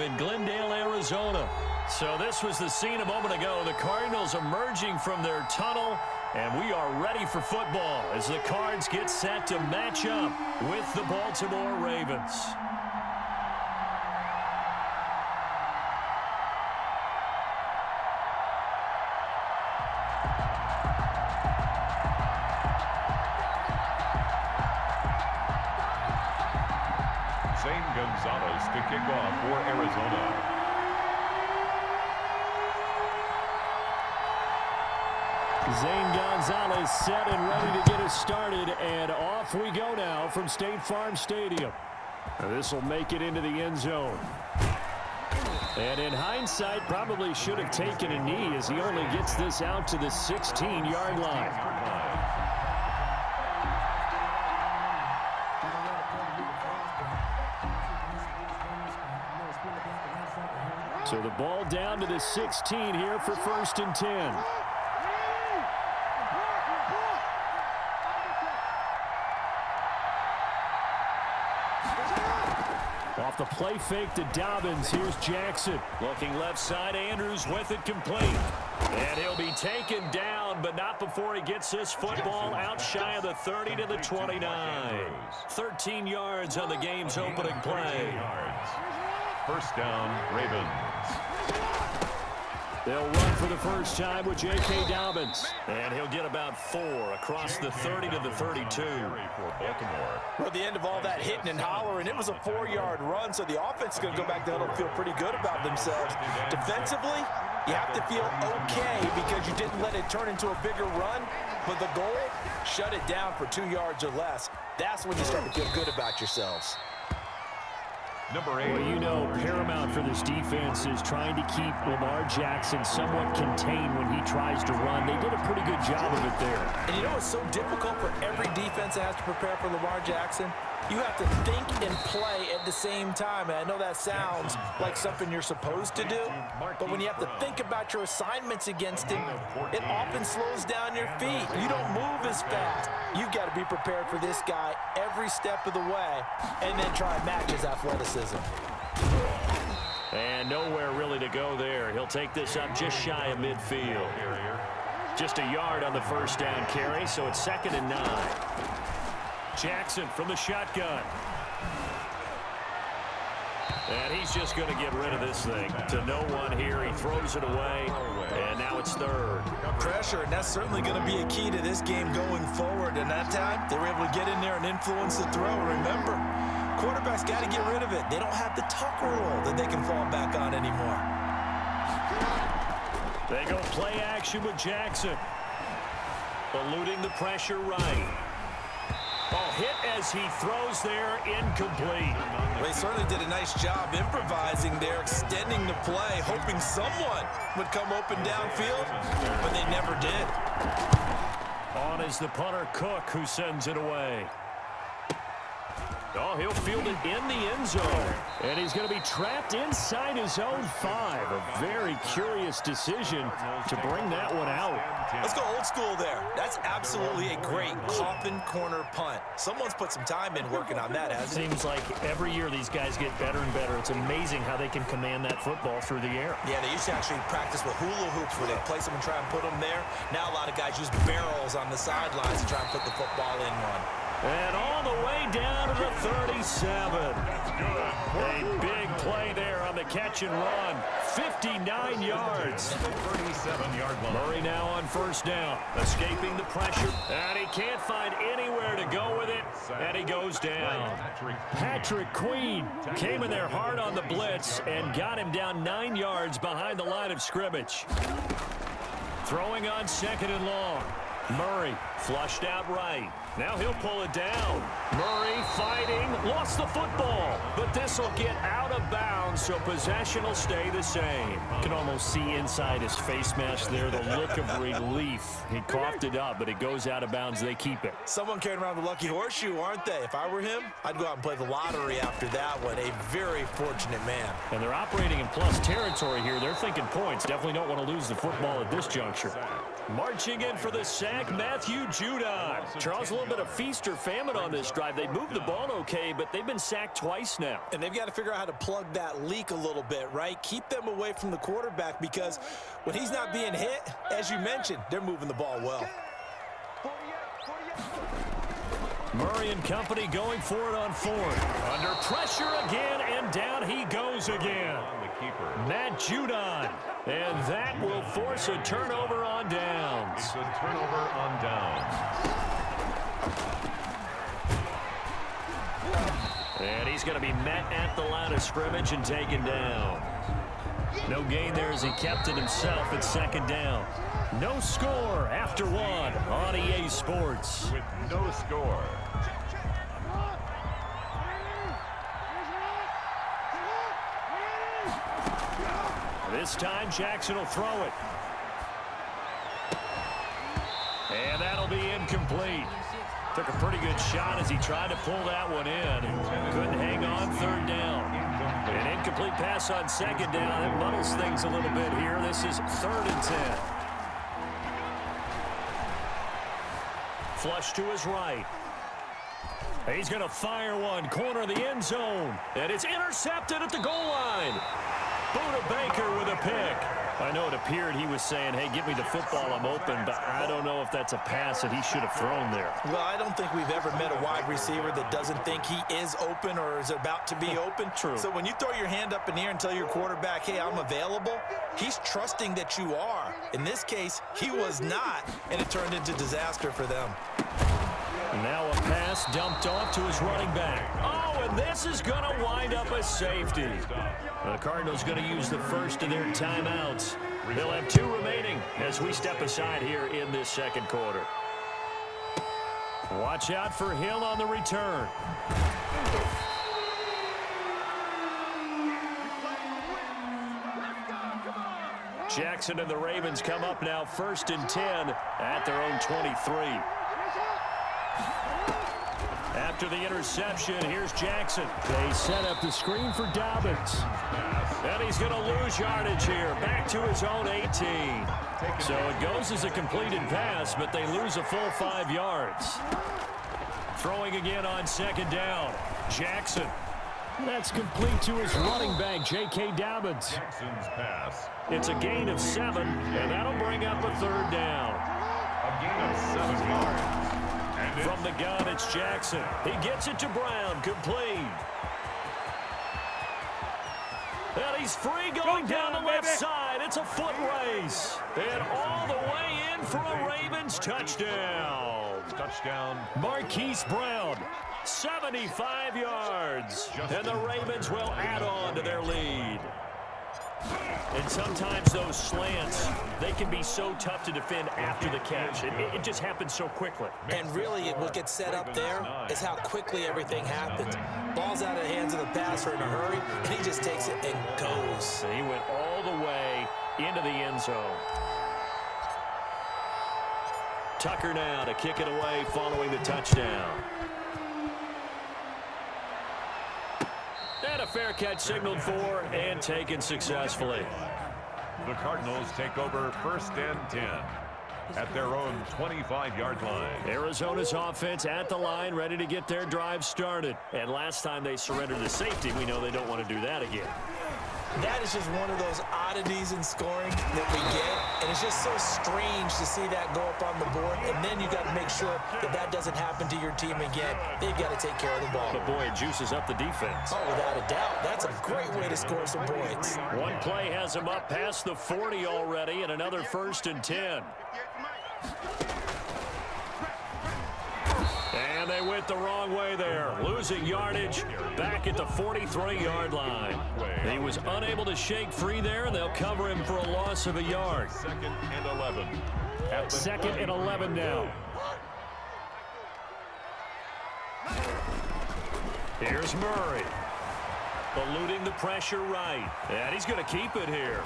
Stadium in Glendale, Arizona. So this was the scene a moment ago. The Cardinals emerging from their tunnel, and we are ready for football as the Cards get set to match up with the Baltimore Ravens. Gonzalez to kick off for Arizona. Zane Gonzalez set and ready to get us started, and off we go now from State Farm Stadium. This will make it into the end zone. And in hindsight, probably should have taken a knee as he only gets this out to the 16-yard line. So the ball down to the 16 here for 1st and 10. Off the play fake to Dobbins. Here's Jackson. Looking left side. Andrews with it complete. And he'll be taken down, but not before he gets this football out shy of the 30 to the 29. 13 yards on the game's opening play. First down, Ravens. They'll run for the first time with J.K. Dobbins. And he'll get about 4 across the 30 to the 32. For Baltimore. Well, at the end of all that hitting and hollering, it was a 4-yard run, so the offense is going to go back down and feel pretty good about themselves. Defensively, you have to feel okay because you didn't let it turn into a bigger run. But the goal, shut it down for 2 yards or less. That's when you start to feel good about yourselves. Number 8. Well, you know, paramount for this defense is trying to keep Lamar Jackson somewhat contained when he tries to run. They did a pretty good job of it there. And you know it's so difficult for every defense that has to prepare for Lamar Jackson? You have to think and play at the same time. And I know that sounds like something you're supposed to do, but when you have to think about your assignments against him, it often slows down your feet. You don't move as fast. You've got to be prepared for this guy every step of the way and then try and match his athleticism. And nowhere really to go there. He'll take this up just shy of midfield. Just a yard on the first down carry, so it's 2nd and 9. Jackson from the shotgun. And he's just going to get rid of this thing to no one here. He throws it away, and now it's 3rd. Pressure, and that's certainly going to be a key to this game going forward. And that time, they were able to get in there and influence the throw. Remember, quarterbacks got to get rid of it. They don't have the tuck rule that they can fall back on anymore. They go play action with Jackson. Eluding the pressure right. Oh, hit as he throws there, incomplete. Well, he certainly did a nice job improvising there, extending the play, hoping someone would come open downfield, but they never did. On is the punter, Cook, who sends it away. Oh, he'll field it in the end zone. And he's going to be trapped inside his own 5. A very curious decision to bring that one out. Let's go old school there. That's absolutely a great coffin corner punt. Someone's put some time in working on that, hasn't it? Seems like every year these guys get better and better. It's amazing how they can command that football through the air. Yeah, they used to actually practice with hula hoops where they'd place them and try and put them there. Now a lot of guys use barrels on the sidelines to try and put the football in one. And all the way down to the 37. A big play there on the catch and run. 59 yards. 37-yard line. Murray now on first down. Escaping the pressure. And he can't find anywhere to go with it. And he goes down. Patrick Queen came in there hard on the blitz and got him down 9 yards behind the line of scrimmage. Throwing on 2nd and long. Murray flushed out right. Now he'll pull it down. Murray fighting, lost the football. But this will get out of bounds, so possession will stay the same. You can almost see inside his face mask there the look of relief. He coughed it up, but it goes out of bounds. They keep it. Someone carrying around the lucky horseshoe, aren't they? If I were him, I'd go out and play the lottery after that one. A very fortunate man. And they're operating in plus territory here. They're thinking points. Definitely don't want to lose the football at this juncture. Marching in for the sack, Matthew Judon. Charles, a little bit of feast or famine on this drive. They moved the ball okay, but they've been sacked twice now. And they've got to figure out how to plug that leak a little bit, right? Keep them away from the quarterback because when he's not being hit, as you mentioned, they're moving the ball well. Murray and company going for it on fourth. Under pressure again, and down he goes again. Matt Judon. And that will force a turnover on downs. It's a turnover on downs. And he's going to be met at the line of scrimmage and taken down. No gain there as he kept it himself at second down. No score after one on EA Sports. With no score. This time Jackson will throw it. And that'll be incomplete. Took a pretty good shot as he tried to pull that one in. Couldn't hang on third down. An incomplete pass on second down. That muddles things a little bit here. This is 3rd and 10. Flush to his right. He's going to fire one. Corner of the end zone. And it's intercepted at the goal line. Buda Baker with a pick. I know it appeared he was saying, hey, give me the football, I'm open, but I don't know if that's a pass that he should have thrown there. Well, I don't think we've ever met a wide receiver that doesn't think he is open or is about to be open. True. So when you throw your hand up in the air and tell your quarterback, hey, I'm available, he's trusting that you are. In this case, he was not, and it turned into disaster for them. Now a pass dumped off to his running back. Oh, and this is going to wind up a safety. The Cardinals going to use the first of their timeouts. They'll have 2 remaining as we step aside here in this second quarter. Watch out for Hill on the return. Jackson and the Ravens come up now 1st and 10 at their own 23. After the interception, here's Jackson. They set up the screen for Dobbins. And he's going to lose yardage here. Back to his own 18. So it goes as a completed pass, but they lose a full 5 yards. Throwing again on second down. Jackson. That's complete to his running back, J.K. Dobbins. Jackson's pass. It's a gain of 7, and that'll bring up a 3rd down. A gain of 7 yards. From the gun, it's Jackson. He gets it to Brown, complete. And he's free going down the left side. It's a foot race. And all the way in for a Ravens touchdown. Touchdown. Marquise Brown, 75 yards. And the Ravens will add on to their lead. And sometimes those slants, they can be so tough to defend after the catch. It just happens so quickly. And really, what gets set up there is how quickly everything happens. Ball's out of the hands of the passer in a hurry, and he just takes it and goes. He went all the way into the end zone. Tucker now to kick it away following the touchdown. And a fair catch signaled for and taken successfully. The Cardinals take over 1st and 10 at their own 25-yard line. Arizona's offense at the line, ready to get their drive started. And last time they surrendered the safety, we know they don't want to do that again. That is just one of those oddities in scoring that we get, and it's just so strange to see that go up on the board, and then you got to make sure that that doesn't happen to your team again. They've got to take care of the ball. But boy, it juices up the defense. Oh, without a doubt. That's a great way to score some points. One play has them up past the 40 already, and another 1st and 10. And they went the wrong way there, losing yardage back at the 43-yard line. He was unable to shake free there, and they'll cover him for a loss of a yard. 2nd and 11. 2nd and 11 now. Here's Murray. Eluding the pressure right. And he's going to keep it here.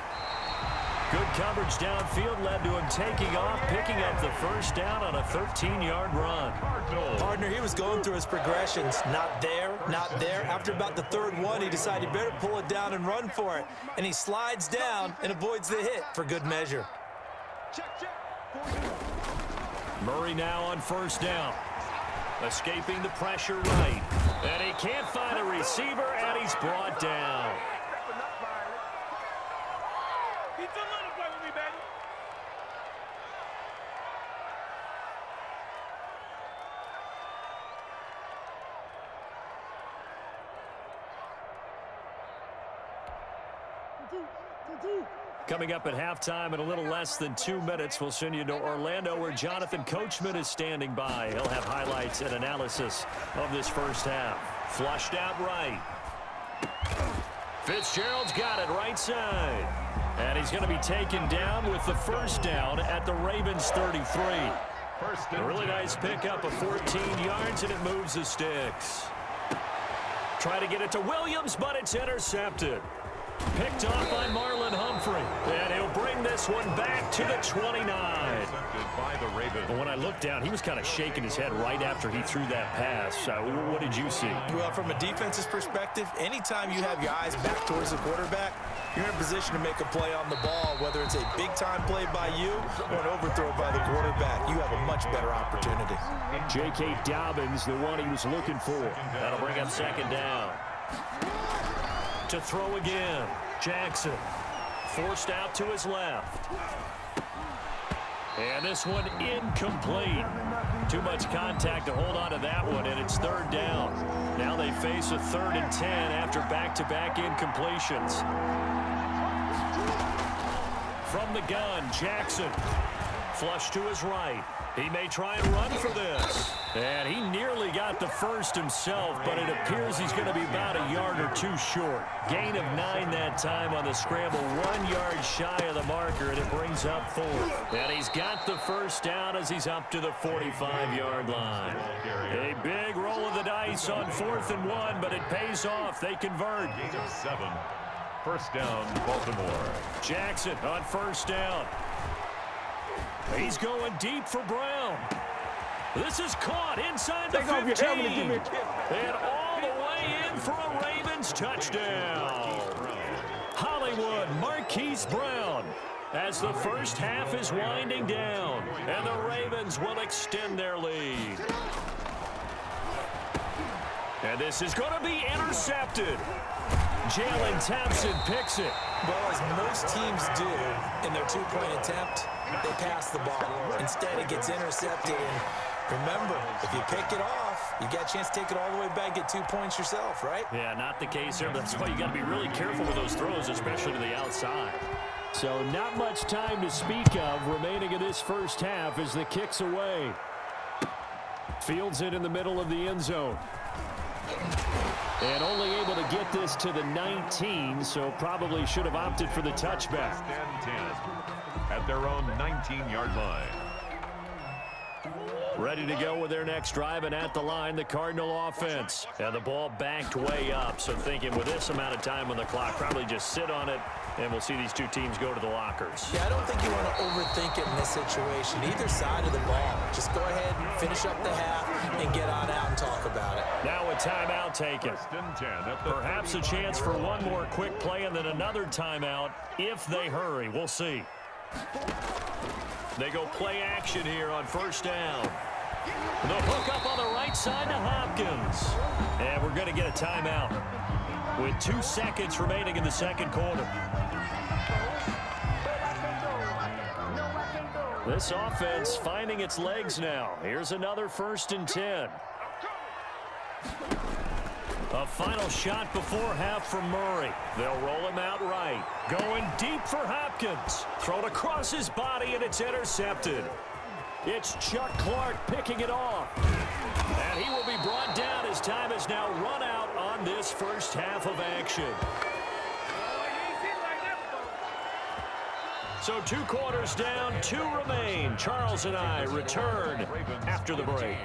Good coverage downfield led to him taking off, picking up the 1st down on a 13-yard run. Partner, he was going through his progressions. Not there, not there. After about the 3rd one, he decided he better pull it down and run for it. And he slides down and avoids the hit for good measure. Murray now on first down. Escaping the pressure right. And he can't find a receiver, and he's brought down. Coming up at halftime in a little less than 2 minutes, we'll send you to Orlando where Jonathan Coachman is standing by. He'll have highlights and analysis of this first half. Flushed out right. Fitzgerald's got it right side. And he's going to be taken down with the first down at the Ravens 33. A really nice pickup of 14 yards, and it moves the sticks. Try to get it to Williams, but it's intercepted. Picked off by Marlon Humphrey. And he'll bring this one back to the 29. But when I looked down, he was kind of shaking his head right after he threw that pass. What did you see? Well, from a defense's perspective, anytime you have your eyes back towards the quarterback, you're in a position to make a play on the ball, whether it's a big-time play by you or an overthrow by the quarterback. You have a much better opportunity. J.K. Dobbins, the one he was looking for. That'll bring up second down. To throw again. Jackson forced out to his left. And this one incomplete. Too much contact to hold on to that one, and it's third down. Now they face a 3rd and 10 after back-to-back incompletions. From the gun, Jackson. Flush to his right. He may try and run for this. And he nearly got the first himself, but it appears he's going to be about a yard or two short. Gain of 9 that time on the scramble, 1 yard shy of the marker, and it brings up 4. And he's got the first down as he's up to the 45-yard line. A big roll of the dice on 4th and 1, but it pays off. They convert. 7. First down, Baltimore. Jackson on first down. He's going deep for Brown. This is caught inside the 15. And all the way in for a Ravens touchdown. Hollywood Marquise Brown as the first half is winding down. And the Ravens will extend their lead. And this is going to be intercepted. Jalen Thompson picks it. Well, as most teams do in their two-point attempt, they pass the ball. Instead, it gets intercepted. And remember, if you pick it off, you got a chance to take it all the way back, get 2 points yourself, right? Yeah, not the case there. That's why you got to be really careful with those throws, especially to the outside. So not much time to speak of remaining in this first half as the kick's away. Fields it in the middle of the end zone. And only able to get this to the 19, so probably should have opted for the touchback. First and 10 at their own 19-yard line. Ready to go with their next drive, and at the line, the Cardinal offense. And the ball backed way up, so thinking with this amount of time on the clock, probably just sit on it, and we'll see these two teams go to the lockers. Yeah, I don't think you want to overthink it in this situation. Either side of the ball. Just go ahead and finish up the half and get on out and talk about it. Now a timeout taken. First and 10 at the Perhaps a chance for one more quick play and then another timeout if they hurry. We'll see. They go play action here on first down. The hook up on the right side to Hopkins. And we're going to get a timeout with 2 seconds remaining in the second quarter. This offense finding its legs now. Here's another 1st and 10. A final shot before half from Murray. They'll roll him out right. Going deep for Hopkins. Thrown across his body, and it's intercepted. It's Chuck Clark picking it off. And he will be brought down as time has now run out on this first half of action. So 2 quarters down, 2 remain. Charles and I return after the break.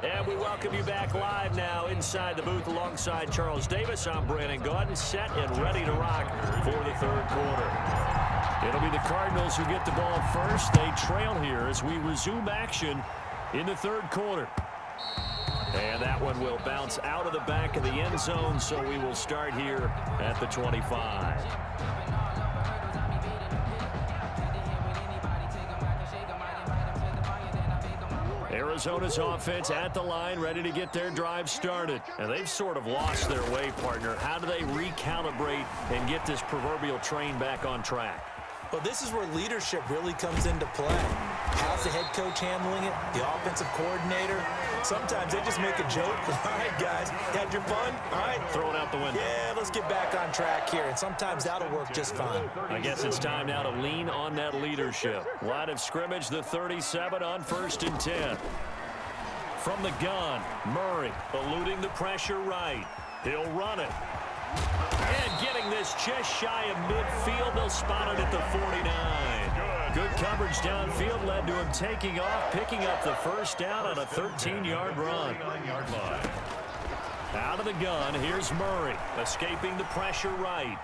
And we welcome you back live now inside the booth alongside Charles Davis. I'm Brandon Gordon, set and ready to rock for the 3rd quarter. It'll be the Cardinals who get the ball first. They trail here as we resume action in the 3rd quarter. And that one will bounce out of the back of the end zone, so we will start here at the 25. Arizona's offense at the line, ready to get their drive started. And they've sort of lost their way, partner. How do they recalibrate and get this proverbial train back on track? Well, this is where leadership really comes into play. How's the head coach handling it? The offensive coordinator? Sometimes they just make a joke. All right, guys, had your fun? All right. Throw it out the window. Yeah, let's get back on track here. And sometimes that'll work just fine. I guess it's time now to lean on that leadership. Line of scrimmage, the 37 on 1st and 10. From the gun, Murray eluding the pressure right. He'll run it. And getting this just shy of midfield, they'll spot it at the 49. Good coverage downfield led to him taking off, picking up the first down on a 13-yard run. Out of the gun, here's Murray, escaping the pressure right.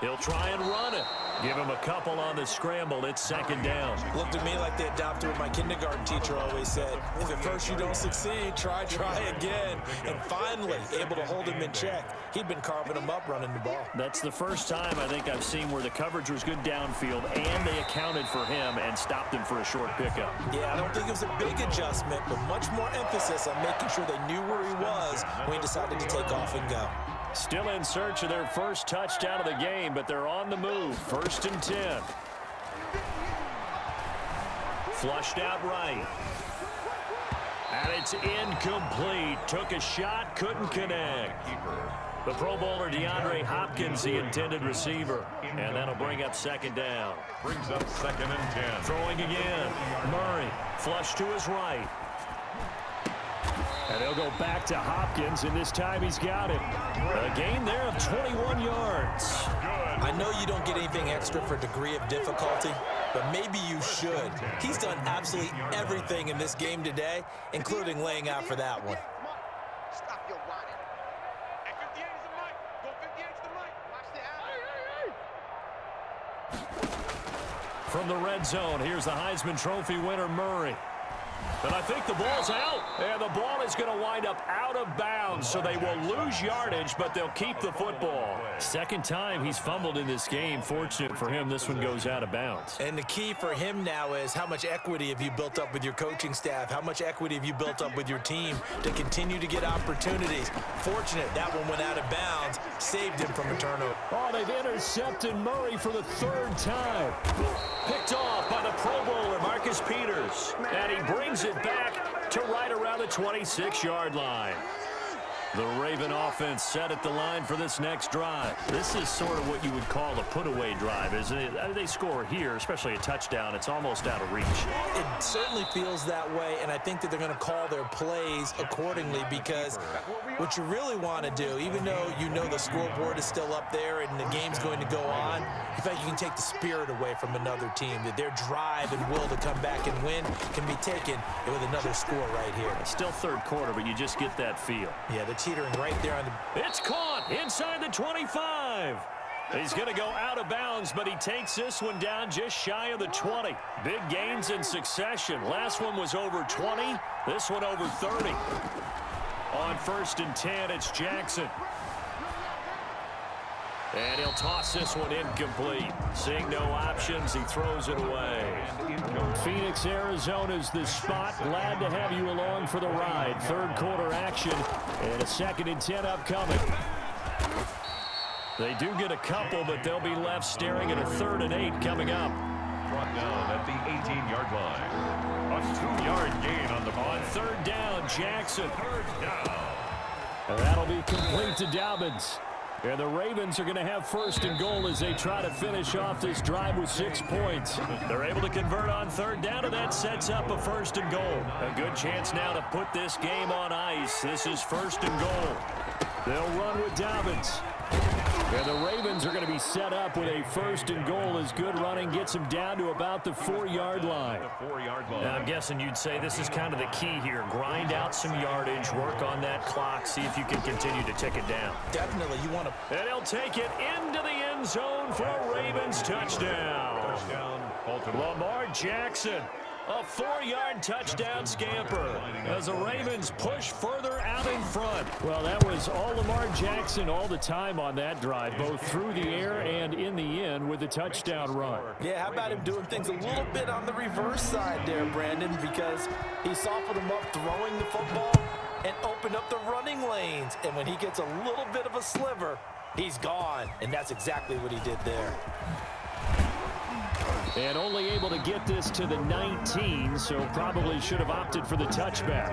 He'll try and run it. Give him a couple on the scramble. It's 2nd down. Looked at me like they adopted what my kindergarten teacher always said. If at first you don't succeed, try again. And finally, able to hold him in check. He'd been carving him up running the ball. That's the first time I think I've seen where the coverage was good downfield and they accounted for him and stopped him for a short pickup. Yeah, I don't think it was a big adjustment, but much more emphasis on making sure they knew where he was when he decided to take off and go. Still in search of their first touchdown of the game, but they're on the move. 1st and 10. Flushed out right. And it's incomplete. Took a shot, couldn't connect. The Pro Bowler DeAndre Hopkins, the intended receiver. And that'll bring up 2nd down. Brings up 2nd and 10. Throwing again. Murray, flush to his right. And they'll go back to Hopkins, and this time he's got it. A gain there of 21 yards. I know you don't get anything extra for degree of difficulty, but maybe you should. He's done absolutely everything in this game today, including laying out for that one. Stop your whining. At 58 is the mic. Go 58 is the mic. Watch the From the red zone, here's the Heisman Trophy winner, Murray. And I think the ball's out. And the ball is going to wind up out of bounds, so they will lose yardage, but they'll keep the football. 2nd time he's fumbled in this game. Fortunate for him, this one goes out of bounds. And the key for him now is how much equity have you built up with your coaching staff? How much equity have you built up with your team to continue to get opportunities? Fortunate that one went out of bounds, saved him from a turnover. Oh, they've intercepted Murray for the 3rd time. Picked off by the Pro Bowler, Marcus Peters. And he brings it back to right around the 26-yard line. The Raven offense set at the line for this next drive. This is sort of what you would call a put-away drive, isn't it? I mean, they score here, especially a touchdown. It's almost out of reach. It certainly feels that way, and I think that they're going to call their plays accordingly because what you really want to do, even though you know the scoreboard is still up there and the game's going to go on, you think you can take the spirit away from another team, that their drive and will to come back and win can be taken with another score right here. It's still 3rd quarter, but you just get that feel. Yeah, the teetering right there on the... It's caught inside the 25. He's going to go out of bounds, but he takes this one down just shy of the 20. Big gains in succession. Last one was over 20. This one over 30. On 1st and 10, it's Jackson. And he'll toss this one incomplete. Seeing no options, he throws it away. Phoenix, Arizona's the spot. Glad to have you along for the ride. 3rd quarter action and a 2nd and 10 upcoming. They do get a couple, but they'll be left staring at a 3rd and 8 coming up. Brought down at the 18-yard line. A 2-yard gain on the play. On 3rd down, Jackson. 3rd down. And that'll be complete to Dobbins. And the Ravens are going to have 1st and goal as they try to finish off this drive with 6 points. They're able to convert on 3rd down, and that sets up a 1st and goal. A good chance now to put this game on ice. This is 1st and goal. They'll run with Dobbins. And the Ravens are going to be set up with a 1st and goal as good running gets them down to about the 4-yard line. Now, I'm guessing you'd say this is kind of the key here. Grind out some yardage, work on that clock, see if you can continue to tick it down. Definitely, you want to... And he'll take it into the end zone for a Ravens touchdown. Lamar Jackson. A 4-yard touchdown scamper as the Ravens push further out in front. Well, that was all Lamar Jackson all the time on that drive, both through the air and in the end. again with the touchdown run. Yeah, how about him doing things a little bit on the reverse side there, Brandon, because he softened him up throwing the football and opened up the running lanes. And when he gets a little bit of a sliver, he's gone. And that's exactly what he did there. And only able to get this to the 19, so probably should have opted for the touchback.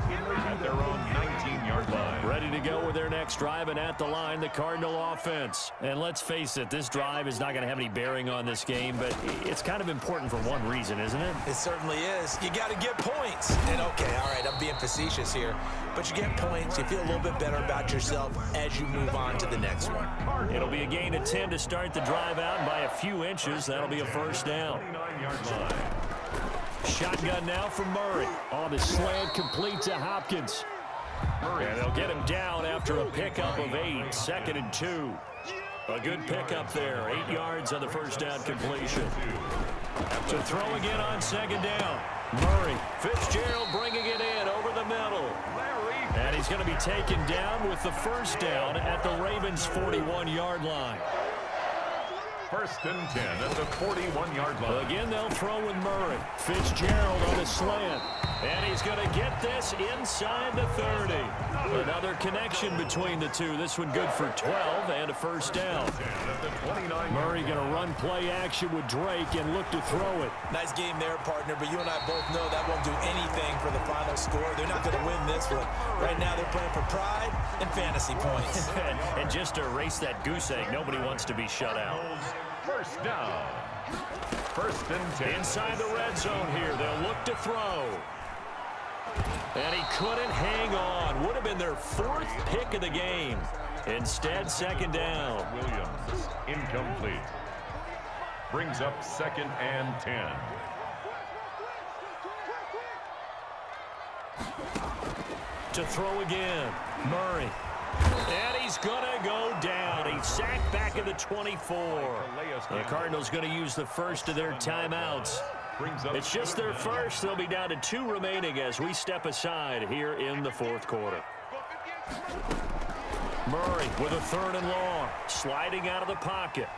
At their own 19-yard line. Ready to go with their next drive, and at the line, the Cardinal offense. And let's face it, this drive is not going to have any bearing on this game, but it's kind of important for one reason, isn't it? It certainly is. You got to get points. And okay, all right, I'm being facetious here, but you get points, you feel a little bit better about yourself as you move on to the next one. It'll be a gain of 10 to start the drive out, and by a few inches, that'll be a first down. 29-yard line. Shotgun now from Murray. On the slant, complete to Hopkins. And they'll get him down after a pickup of 8, 2nd and 2. A good pickup there, 8 yards on the first down completion. To throw again on 2nd down. Murray, Fitzgerald bringing it in over the middle. And he's going to be taken down with the first down at the Ravens' 41-yard line. 1st and 10 at the 41-yard line. Again, they'll throw with Murray. Fitzgerald on the slant. And he's going to get this inside the 30. Another connection between the two. This one good for 12 and a first down. Murray going to run play action with Drake and look to throw it. Nice game there, partner, but you and I both know that won't do anything for the final score. They're not going to win this one. Right now they're playing for pride and fantasy points. And just to erase that goose egg, nobody wants to be shut out. First down. 1st and 10. Inside the red zone here, they'll look to throw. And he couldn't hang on. Would have been their 4th pick of the game. Instead, 2nd down. Williams, incomplete. Brings up 2nd and 10. To throw again, Murray. And he's going to go down. He's sacked back at the 24. The Cardinals going to use the first of their timeouts. It's just their first. They'll be down to 2 remaining as we step aside here in the 4th quarter. Murray with a 3rd and long, sliding out of the pocket.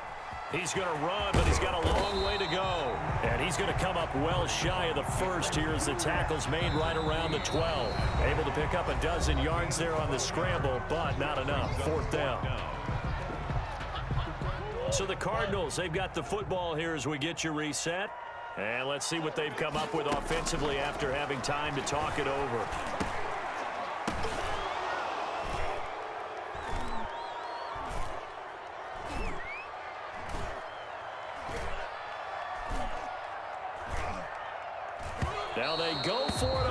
He's going to run, but he's got a long way to go. And he's going to come up well shy of the first here as the tackle's made right around the 12. Able to pick up a dozen yards there on the scramble, but not enough. 4th down. So the Cardinals, they've got the football here as we get you reset. And let's see what they've come up with offensively after having time to talk it over. Now they go for it